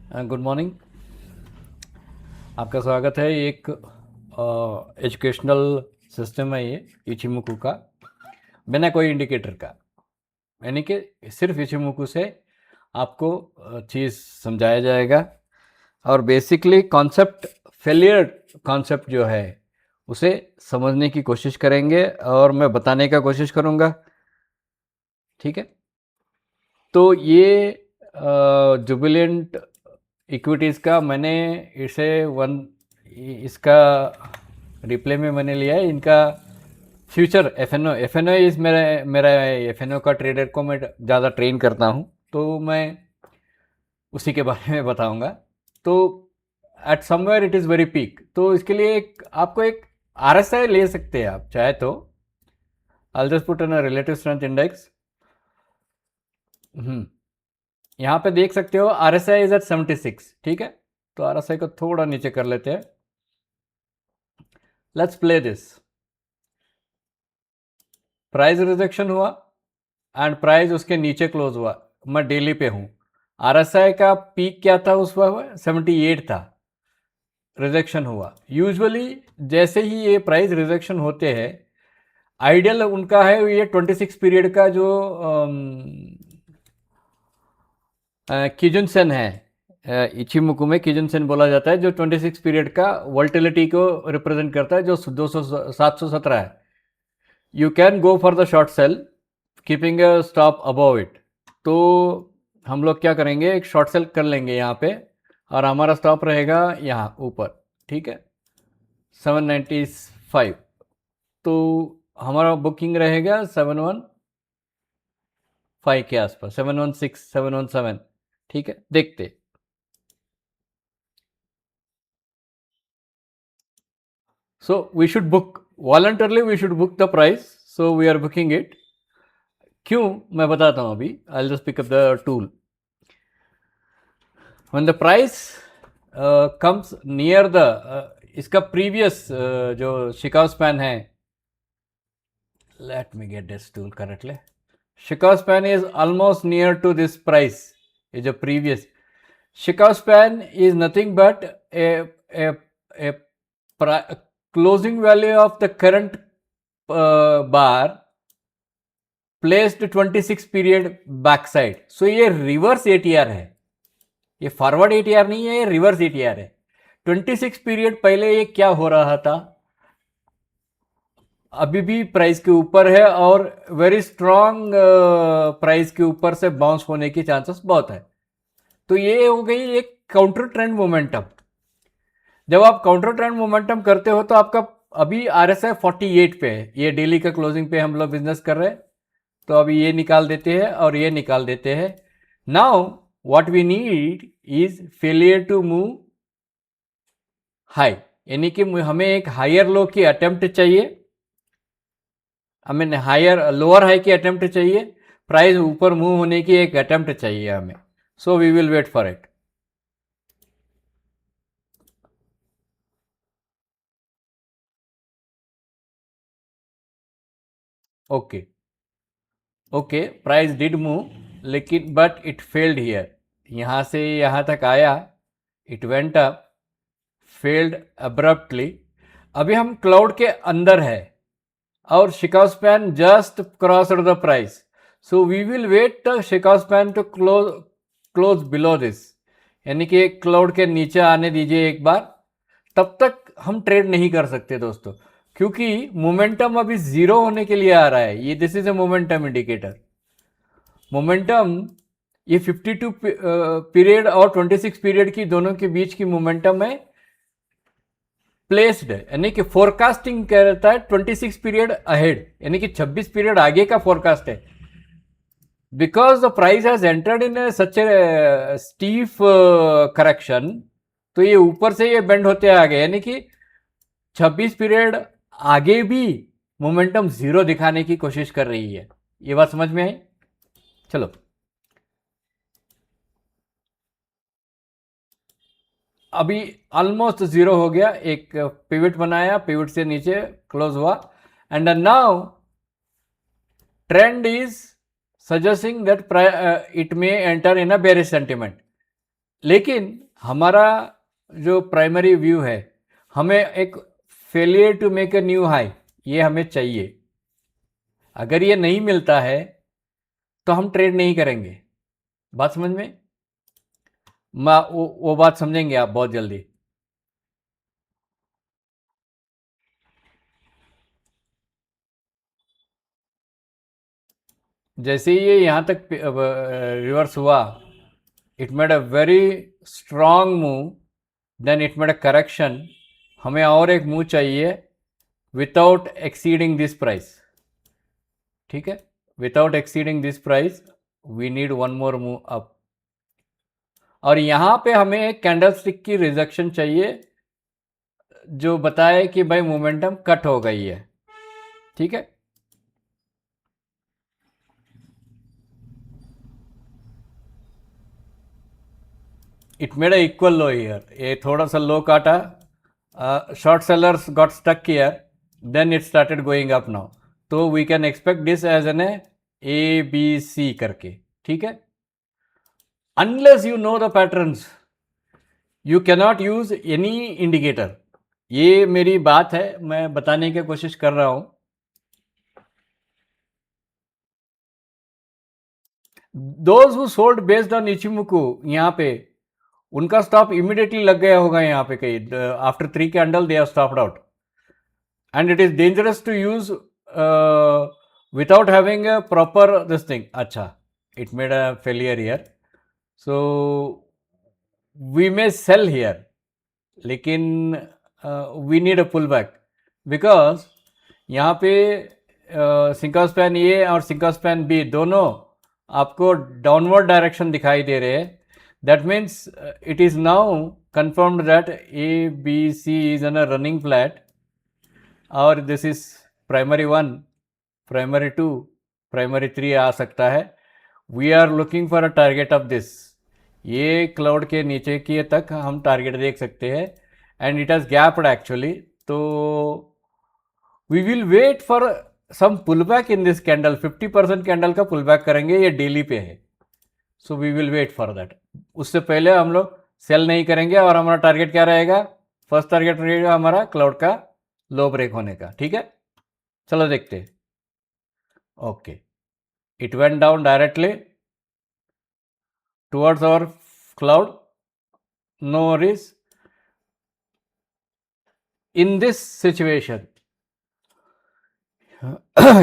Good morning. आपका स्वागत है। एक एजुकेशनल सिस्टम है ये इचिमुकू का, बिना कोई इंडिकेटर का। यानी कि सिर्फ इचिमुकू से आपको चीज़ समझाया जाएगा और बेसिकली कॉन्सेप्ट, फेलियर कॉन्सेप्ट जो है उसे समझने की कोशिश करेंगे और मैं बताने का कोशिश करूँगा। ठीक है, तो ये जुबिलेंट इक्विटीज़ का मैंने इसे इसका रिप्ले में मैंने लिया है। इनका फ्यूचर एफ एन ओ इस मेरा मेरा एफ एन ओ का ट्रेडर को मैं ज़्यादा ट्रेन करता हूँ, तो मैं उसी के बारे में बताऊँगा। तो eight somewhere it is very peak, तो इसके लिए आपको एक आर एस आई ले सकते हैं आप चाहे तो। I just put in a relative strength index. यहाँ पे देख सकते हो R S I is at 76। ठीक है, तो आर एस आई को थोड़ा नीचे कर लेते हैं। Let's play this. Price rejection हुआ एंड प्राइस उसके नीचे क्लोज हुआ। मैं डेली पे हूँ। आर एस आई का पीक क्या था उस वक्त? 78 था। रिजेक्शन हुआ। यूजुअली जैसे ही ये प्राइस रिजेक्शन होते हैं, आइडियल उनका है ये 26 पीरियड का जो किजुन सेन है। इचिमुकु में किजुन सेन बोला जाता है, जो 26 पीरियड का वोल्टिलिटी को रिप्रेजेंट करता है, जो 717 है। You can go for the short cell keeping a stop above it. तो हम लोग क्या करेंगे, एक शॉर्ट सेल कर लेंगे यहाँ पे और हमारा स्टॉप रहेगा यहाँ ऊपर। ठीक है, 795। तो हमारा बुकिंग रहेगा 715 के आसपास, 716, 717। ठीक है, देखते। So we should book voluntarily, we should book the price, so we are booking it। क्यों, मैं बताता हूँ अभी। I'll just pick up the tool। When the price comes near the इसका previous जो शिकाव स्पैन है, let me get this tool correctly। Chikou span is almost near to this price। ये जो previous chikou span is nothing but a closing value of the current bar placed 26 period back side. So ये reverse ATR है, ये forward ATR नहीं है, ये reverse ATR है। 26 period पहले ये क्या हो रहा था, अभी भी प्राइस के ऊपर है और वेरी स्ट्रांग प्राइस के ऊपर से बाउंस होने की चांसेस बहुत है। तो ये हो गई एक काउंटर ट्रेंड मोमेंटम। जब आप काउंटर ट्रेंड मोमेंटम करते हो तो आपका अभी आर एस आई 48 पे है। ये डेली का क्लोजिंग पे हम लोग बिजनेस कर रहे हैं, तो अभी ये निकाल देते हैं और ये निकाल देते हैं। Now what we need is failure to move high, यानी कि हमें एक हायर लो की अटेम्प्ट चाहिए, हमें हायर लोअर हाई की अटेम्प्ट चाहिए, प्राइस ऊपर मूव होने की एक अटेम्प्ट चाहिए हमें। So we will wait for it. Okay okay, price did move, लेकिन बट इट फेल्ड हियर। यहां से यहां तक आया, it went up, failed abruptly. अभी हम क्लाउड के अंदर है और chikou span just crossed the price. So we will wait the chikou span to close below this, यानी कि क्लाउड के नीचे आने दीजिए एक बार। तब तक हम ट्रेड नहीं कर सकते दोस्तों, क्योंकि मोमेंटम अभी जीरो होने के लिए आ रहा है। ये this is a momentum indicator. Momentum ये 52 पीरियड और 26 पीरियड की दोनों के बीच की मोमेंटम है, प्लेस्ड, यानी कि फोरकास्टिंग कहता है 26 पीरियड अहेड, यानी कि 26 पीरियड आगे का फोरकास्ट है। Because the price has entered in such a steep correction, तो ये ऊपर से ये बेंड होते आ गए, यानी कि 26 पीरियड आगे भी मोमेंटम जीरो दिखाने की कोशिश कर रही है। ये बात समझ में आई? चलो, अभी ऑलमोस्ट जीरो हो गया, एक पिवट बनाया, पिवट से नीचे क्लोज हुआ, and now trend is suggesting that it may enter in a bearish sentiment। लेकिन हमारा जो प्राइमरी व्यू है, हमें एक failure to make a new high, ये हमें चाहिए। अगर ये नहीं मिलता है तो हम ट्रेड नहीं करेंगे। बात समझ में? वो बात समझेंगे आप बहुत जल्दी। जैसे ही ये यहाँ तक रिवर्स हुआ, it made a very strong move, then it made a correction. हमें और एक मूव चाहिए विदाउट एक्सीडिंग दिस प्राइस। ठीक है, without exceeding this price we need one more move up. और यहाँ पे हमें एक कैंडल स्टिक की रिजेक्शन चाहिए जो बताए कि भाई मोमेंटम कट हो गई है। ठीक है, it made a equal low here, ये थोड़ा सा लो काटा, short sellers got stuck here, then it started going up now. तो we can expect this as an A B C करके। ठीक है, unless you know the patterns you cannot use any indicator. ये मेरी बात है, मैं बताने की कोशिश कर रहा हूं। Those who sold based on Ichimoku, यहाँ पे उनका स्टॉप इमीडिएटली लग गया होगा यहाँ पे कहीं, after 3 candle they are stopped out, and it is dangerous to use without having a proper this thing. अच्छा, it made a failure here, so we may sell here, लेकिन we need a pull back, because यहाँ पे सिंका span ए और सिंका span B दोनों आपको downward direction दिखाई दे रहे हैं। That means it is now confirmed that A, B, C is on a running flat, और this is primary 1, primary 2, primary 3 आ सकता है। We are looking for a target of this, ये क्लाउड के नीचे की तक हम टारगेट देख सकते हैं, and it has gapped actually. तो we will wait for some pull back in this candle, 50% candle का पुल बैक करेंगे, ये डेली पे है, so we will wait for that. उससे पहले हम लोग सेल नहीं करेंगे, और हमारा टारगेट क्या रहेगा? फर्स्ट टारगेट रहेगा हमारा क्लाउड का लो ब्रेक होने का। ठीक है, चलो देखते हैं। Okay, it went down directly towards our cloud, no worries. In this situation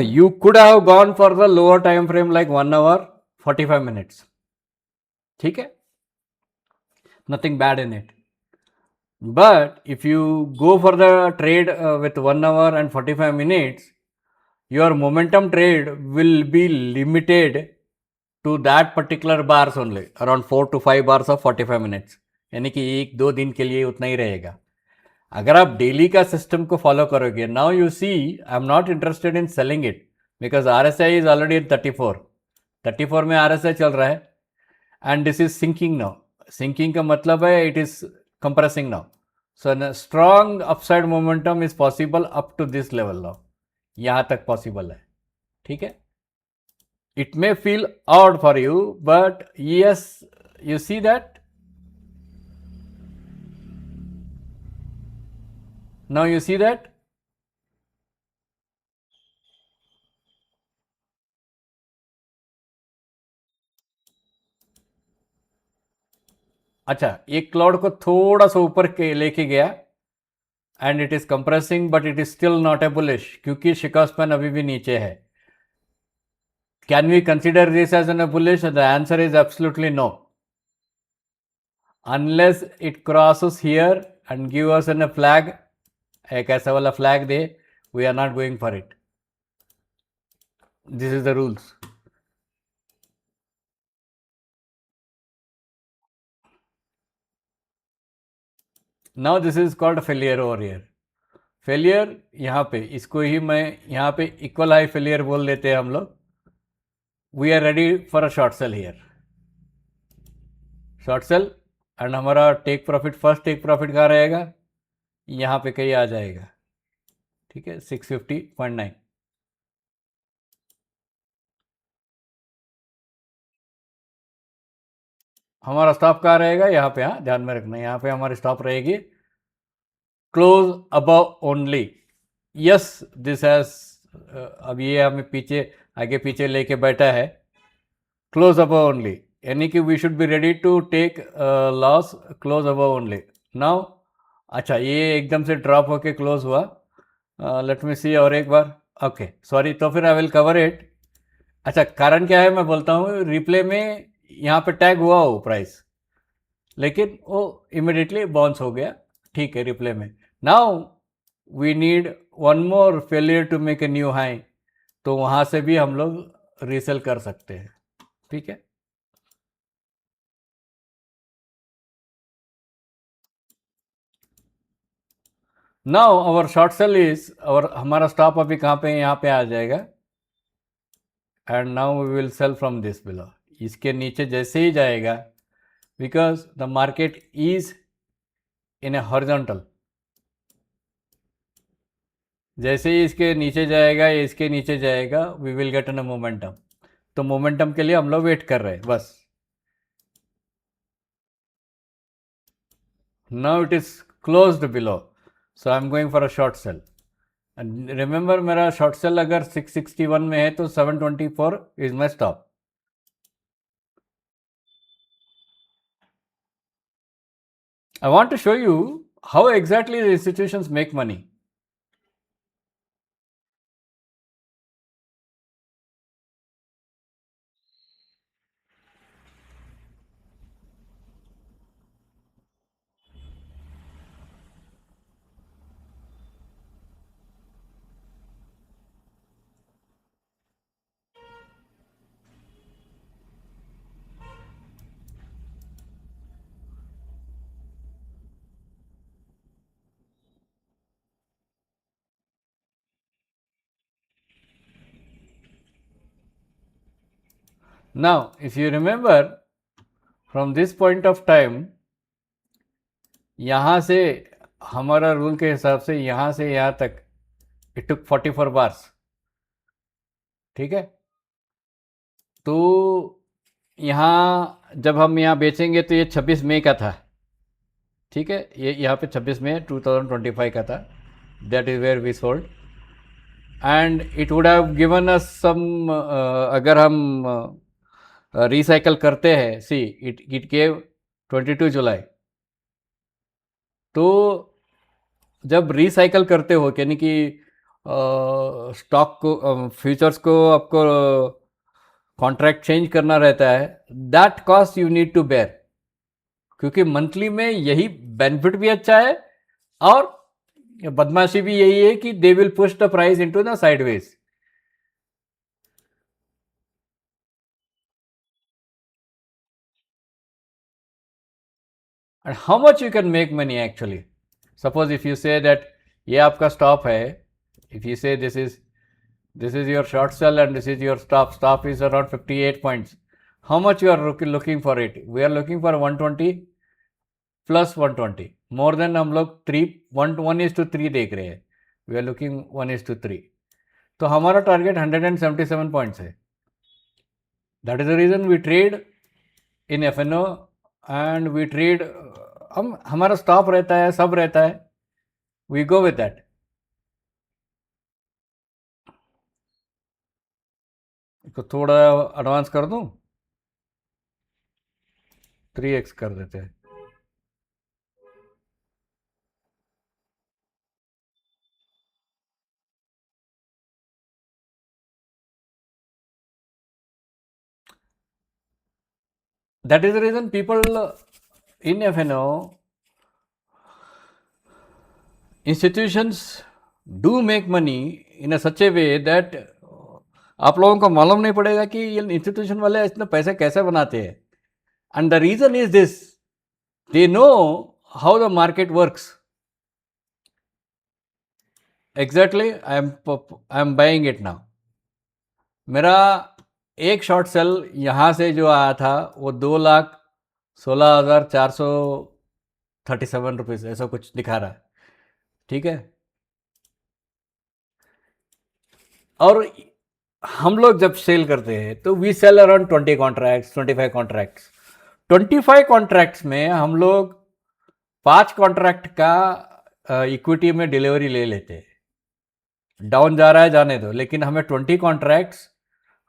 you could have gone for the lower time frame like 1 hour 45 minutes. ठीक है, nothing bad in it, but if you go for the trade with 1 hour and 45 minutes, your momentum trade will be limited to that particular bars only, around 4 to 5 bars of 45 minutes, यानी कि 1-2 दिन के लिए उतना ही रहेगा। अगर आप daily का सिस्टम को फॉलो करोगे, now you see I am not interested in selling it, because RSI is already in 34 में RSI चल रहा है, and this is sinking now. Sinking का मतलब है it is compressing now, so strong upside momentum is possible up to this level now, यहां तक possible है। ठीक है, it may feel odd for you, but yes, you see that now, you see that अच्छा, एक cloud को थोड़ा सा ऊपर के लेके गया, and it is compressing, but it is still not a bullish, क्योंकि शिखा स्पैन अभी भी नीचे है। Can we consider this as an bullish? The answer is absolutely no, unless it crosses here and give us an a flag, एक ऐसा वाला flag दे, we are not going for it. This is the rules. Now this is called failure over here. Failure यहाँ पे, इसको ही मैं यहाँ पे इक्वल हाई फेलियर बोल देते हैं हम लोग। We are ready for a short sell here, short sell, and हमारा take profit, first take profit कहाँ रहेगा? यहाँ पे कहीं आ जाएगा। ठीक है, 650.9। हमारा स्टॉप कहाँ रहेगा, यहाँ पे, हाँ ध्यान में रखना, यहाँ पे हमारी स्टॉप रहेगी close above only. Yes this has, अब ये हमें पीछे आगे पीछे लेके बैठा है, क्लोज अबव ओनली, यानी कि we should be ready to take loss close above only now. अच्छा ये एकदम से ड्रॉप होके क्लोज हुआ, लेट मी सी और एक बार, ओके सॉरी, तो फिर आई विल कवर इट। अच्छा कारण क्या है, मैं बोलता हूँ, रिप्ले में यहाँ पे टैग हुआ हो प्राइस, लेकिन वो इमिडिएटली बाउंस हो गया, ठीक है रिप्ले में। Now we need one more failure to make a new high, तो वहाँ से भी हम लोग रीसेल कर सकते हैं, ठीक है। Now our short sell is, और हमारा स्टॉप अभी कहाँ पे, यहाँ पे आ जाएगा, and now we will sell from this below. इसके नीचे जैसे ही जाएगा, because the market is in a horizontal, जैसे ही इसके नीचे जाएगा या इसके नीचे जाएगा, we will get an a momentum. तो मोमेंटम के लिए हम लोग वेट कर रहे हैं बस। Now it is closed below, so I am going for a short sell. Remember मेरा शॉर्ट सेल अगर 661 में है तो 724 is my stop. I want to show you how exactly the institutions make money. Now, if you remember, from this point of time, यहाँ से हमारा rule के हिसाब से यहाँ से यहाँ तक इट टुक 44 बार्स, ठीक है। तो यहाँ जब हम यहाँ बेचेंगे तो ये 26 मई का था, ठीक है, ये यहाँ पे 26 मई 2025 का था, that is where we sold, and it would have given us some, अगर हम रिसाइकल करते हैं, सी इट गेव 22 जुलाई। तो जब रिसाइकल करते हो, यानी कि स्टॉक को, फ्यूचर्स को आपको कॉन्ट्रैक्ट चेंज करना रहता है, that cost you need to bear, क्योंकि मंथली में यही बेनिफिट भी अच्छा है और बदमाशी भी यही है कि they will push the price into the sideways. And how much you can make money actually, suppose if you say that ये आपका स्टॉप है, इफ यू से this is your short sell and this is your stop is around 58 points, how much you are looking for it, we are looking for 120 plus 120, more than हम लोग 1:3 देख रहे हैं, we are looking 1:3, तो हमारा target 177 points है। That is the reason we trade in FNO and we trade, हम हमारा स्टॉप रहता है, सब रहता है, वी गो विद दैट। तो थोड़ा एडवांस कर दूं, 3x कर देते हैं। That is the reason people in FNO institutions do make money in a such a way that आप लोगों को मालूम नहीं पड़ेगा कि ये इंस्टीट्यूशन वाले इतने पैसे कैसे बनाते हैं। And the reason is this, they know how the market works. Exactly I am buying it now. मेरा एक शॉर्ट सेल यहाँ से जो आया था वो 2,16,437 रुपीज़ ऐसा कुछ दिखा रहा है, ठीक है। और हम लोग जब सेल करते हैं तो we sell around 20 contracts, 25 contracts, 25 contracts में हम लोग 5 कॉन्ट्रैक्ट का इक्विटी में डिलीवरी ले लेते हैं। डाउन जा रहा है जाने दो, लेकिन हमें 20 कॉन्ट्रैक्ट्स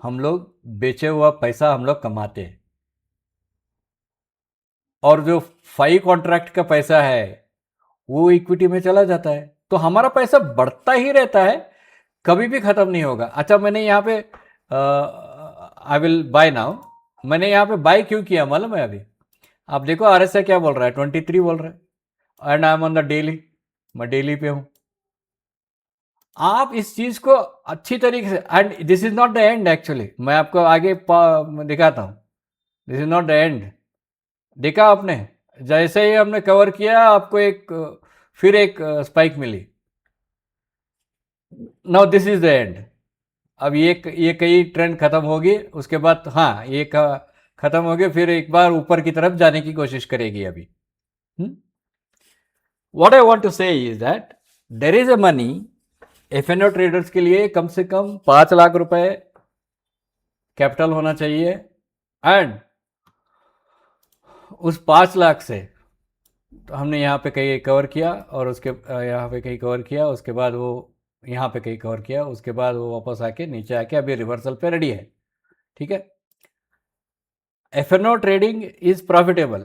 हम लोग बेचे हुआ पैसा हम लोग कमाते हैं, और जो 5 कॉन्ट्रैक्ट का पैसा है वो इक्विटी में चला जाता है। तो हमारा पैसा बढ़ता ही रहता है, कभी भी खत्म नहीं होगा। अच्छा, मैंने यहाँ पे आई विल बाय नाउ, मैंने यहाँ पे बाय क्यों किया मालूम है? अभी आप देखो RSI क्या बोल रहा है, 23 बोल रहा है, and I am on the daily, मैं डेली पे हूं। आप इस चीज को अच्छी तरीके से, and this is not the end actually, मैं आपको आगे दिखाता हूं। This is not the end. देखा आपने, जैसे ही हमने कवर किया आपको फिर एक स्पाइक मिली। Now this is the end. अब ये कई ट्रेंड खत्म होगी, उसके बाद हाँ ये खत्म होगी, फिर एक बार ऊपर की तरफ जाने की कोशिश करेगी अभी। What I want to say is that there is a money, FNO traders के लिए कम से कम 5 लाख रुपए कैपिटल होना चाहिए, एंड उस 5 लाख से तो हमने यहाँ पे कहीं कवर किया, और उसके यहाँ पे कहीं कवर किया, उसके बाद वो यहाँ पे कहीं कवर किया, उसके बाद वो वापस आके नीचे आके अभी रिवर्सल पे रेडी है। ठीक है, FNO trading is profitable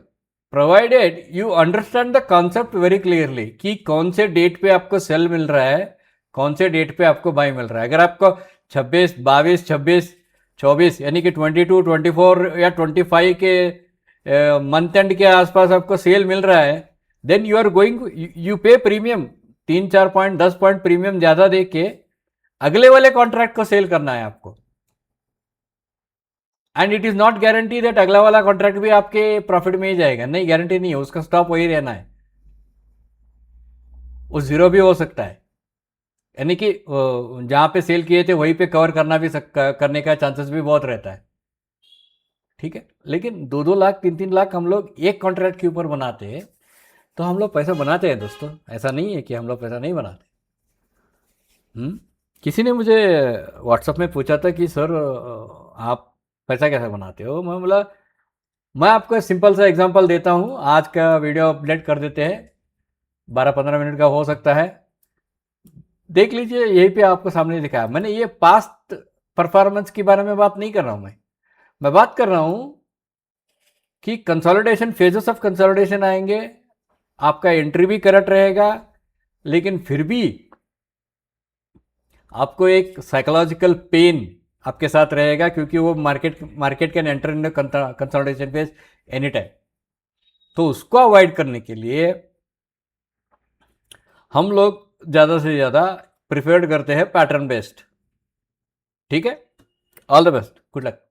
provided you understand the concept very clearly, कि कौन से डेट पे आपको सेल मिल रहा है, कौन से डेट पे आपको बाई मिल रहा है। अगर आपको 26, 22, 26, 24 यानी कि 22, 24 या 25 के मंथ एंड के आसपास आपको सेल मिल रहा है, then you are going, you pay premium, 3-4 point 10 point premium ज्यादा दे के अगले वाले कॉन्ट्रैक्ट को सेल करना है आपको। And it is not guarantee that अगला वाला कॉन्ट्रैक्ट भी आपके प्रॉफिट में ही जाएगा, नहीं, गारंटी नहीं है, उसका स्टॉप वही रहना है, वो जीरो भी हो सकता है। यानी कि जहां पे सेल किए थे वहीं पे कवर करने का चांसेस भी बहुत रहता है। ठीक है, लेकिन 2-2 लाख 3-3 लाख हम लोग एक कॉन्ट्रैक्ट के ऊपर बनाते हैं, तो हम लोग पैसा बनाते हैं दोस्तों, ऐसा नहीं है कि हम लोग पैसा नहीं बनाते। किसी ने मुझे व्हाट्सएप में पूछा था कि सर आप पैसा कैसे बनाते हो? मैं बोला, मैं आपको सिंपल सा एग्जांपल देता हूँ, आज का वीडियो अपडेट कर देते हैं, 12-15 मिनट का हो सकता है, देख लीजिए, यहीं पे आपको सामने दिखाया मैंने। ये पास्ट परफॉर्मेंस के बारे में बात नहीं कर रहा हूं, मैं बात कर रहा हूं कि कंसोलिडेशन, फेजेस ऑफ कंसोलिडेशन आएंगे, आपका एंट्री भी करेक्ट रहेगा, लेकिन फिर भी आपको एक साइकोलॉजिकल पेन आपके साथ रहेगा, क्योंकि वो market can enter in consolidation phase any time. तो उसको अवॉइड करने के लिए हम लोग ज्यादा से ज्यादा प्रिफर्ड करते हैं पैटर्न बेस्ड। ठीक है, all the best, good luck.